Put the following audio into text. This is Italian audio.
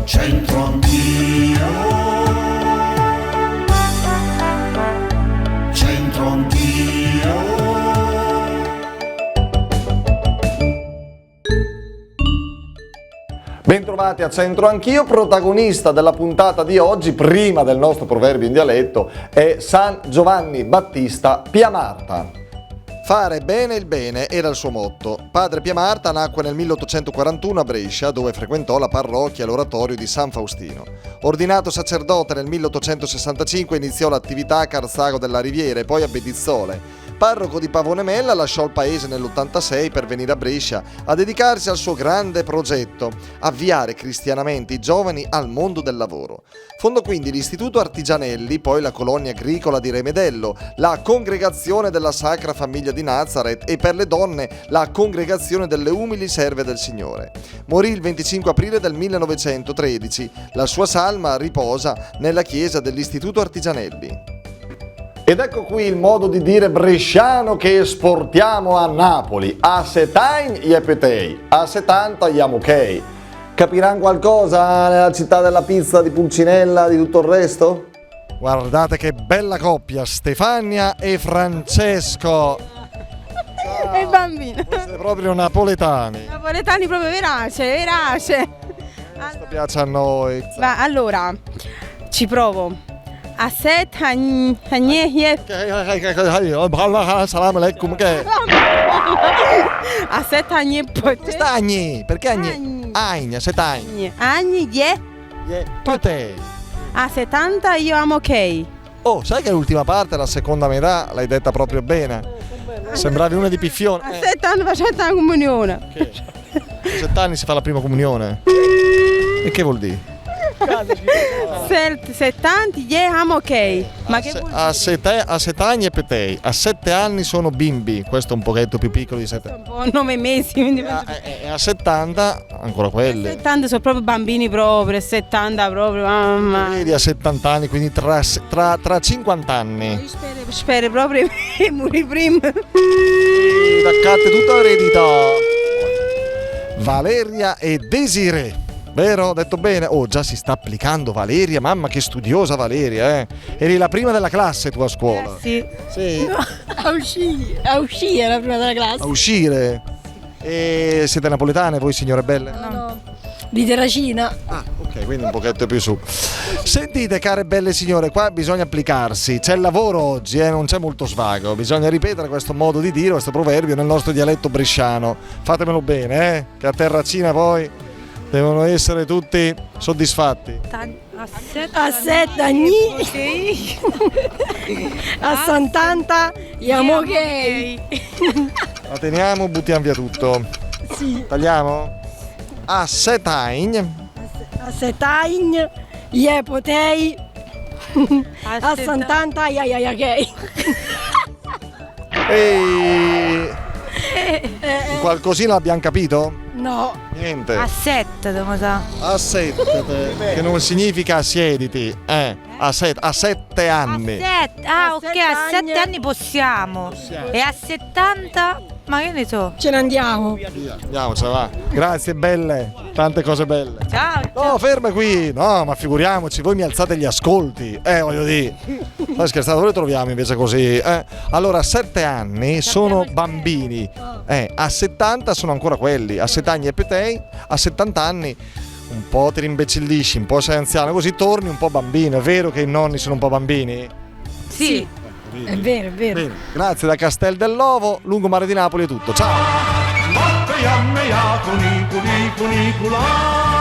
C'entro anch'io, c'entro anch'io. Bentrovati a Centro Anch'io. Protagonista della puntata di oggi, prima del nostro proverbio in dialetto, è San Giovanni Battista Piamarta. Fare bene il bene era il suo motto. Padre Piamarta nacque nel 1841 a Brescia, dove frequentò la parrocchia e l'oratorio di San Faustino. Ordinato sacerdote nel 1865 iniziò l'attività a Carsago della Riviera e poi a Bedizzole. Parroco di Pavonemella, lasciò il paese nell'86 per venire a Brescia a dedicarsi al suo grande progetto, avviare cristianamente i giovani al mondo del lavoro. Fondò quindi l'Istituto Artigianelli, poi la colonia agricola di Remedello, la Congregazione della Sacra Famiglia di Nazareth e per le donne la Congregazione delle Umili Serve del Signore. Morì il 25 aprile del 1913. La sua salma riposa nella chiesa dell'Istituto Artigianelli. Ed ecco qui il modo di dire bresciano che esportiamo a Napoli. A setain gli epetei, a 70 gli amokei. Capiranno qualcosa nella città della pizza, di Pulcinella, di tutto il resto? Guardate che bella coppia, Stefania e Francesco. Ciao. E il bambino. Voi siete proprio napoletani. Napoletani proprio verace. Questo piace a noi. Ma allora, ci provo. A set salam alaikum, che? A set Stagni, perché agni? Agna, setagni. anni Potei. a 70 io amo ok. Oh, sai che l'ultima parte, la seconda metà, l'hai detta proprio bene. Sembravi una di Piffione. A 70 faccio la comunione. A 7 anni si fa la prima comunione. E che vuol dire? 70 io amo ok. Ma che vuol A 7 anni e petei, a 7 anni sono bimbi, questo è un pochetto più piccolo di 7 dire? Un po' 9 mesi, quindi e a 70 ancora quelli. 70 sono proprio bambini proprio, 70 proprio, mamma. Vedi, a 70 anni, quindi tra 50 anni. Io spero proprio che muri prima. Attaccate tutta l'eredità. Valeria e Desiree. Vero? Ho detto bene? Oh, già si sta applicando Valeria, mamma che studiosa Valeria, eh? Eri la prima della classe tu a scuola? Sì. Sì. A uscire la prima della classe. A uscire? E siete napoletane voi, signore belle? No. Di Terracina. Ah, ok, quindi un pochetto più su. Sentite, care belle signore, qua bisogna applicarsi. C'è il lavoro oggi, non c'è molto svago. Bisogna ripetere questo modo di dire, questo proverbio nel nostro dialetto bresciano. Fatemelo bene, che a Terracina poi devono essere tutti soddisfatti. A 7 anni. A 70 siamo gay. La teniamo, buttiamo via tutto. Sì. Tagliamo? A 7 anni. A 7 anni io potei. A 70 io gay. E qualcosina l'abbiamo capito? No. Niente. A 7 dobbiamo sa. A 7, che non significa siediti, a 7 anni. Ok, a 7 anni. anni possiamo. E a 70, ma che ne so. Ce ne andiamo. Andiamocela, va. Grazie belle, tante cose belle. Ciao. No, ferma qui. No, ma figuriamoci, voi mi alzate gli ascolti. Voglio dire. Stai scherzando, dove troviamo invece così? Allora, a 7 anni sono bambini. A 70 sono ancora quelli. A 7 anni e petei, a 70 anni un po' ti rimbecillisci, un po' sei anziano, così torni un po' bambino. È vero che i nonni sono un po' bambini? Sì. È vero, è vero. Bene. Grazie da Castel dell'Ovo, lungomare di Napoli è tutto. Ciao! Notte a mea, cunicula.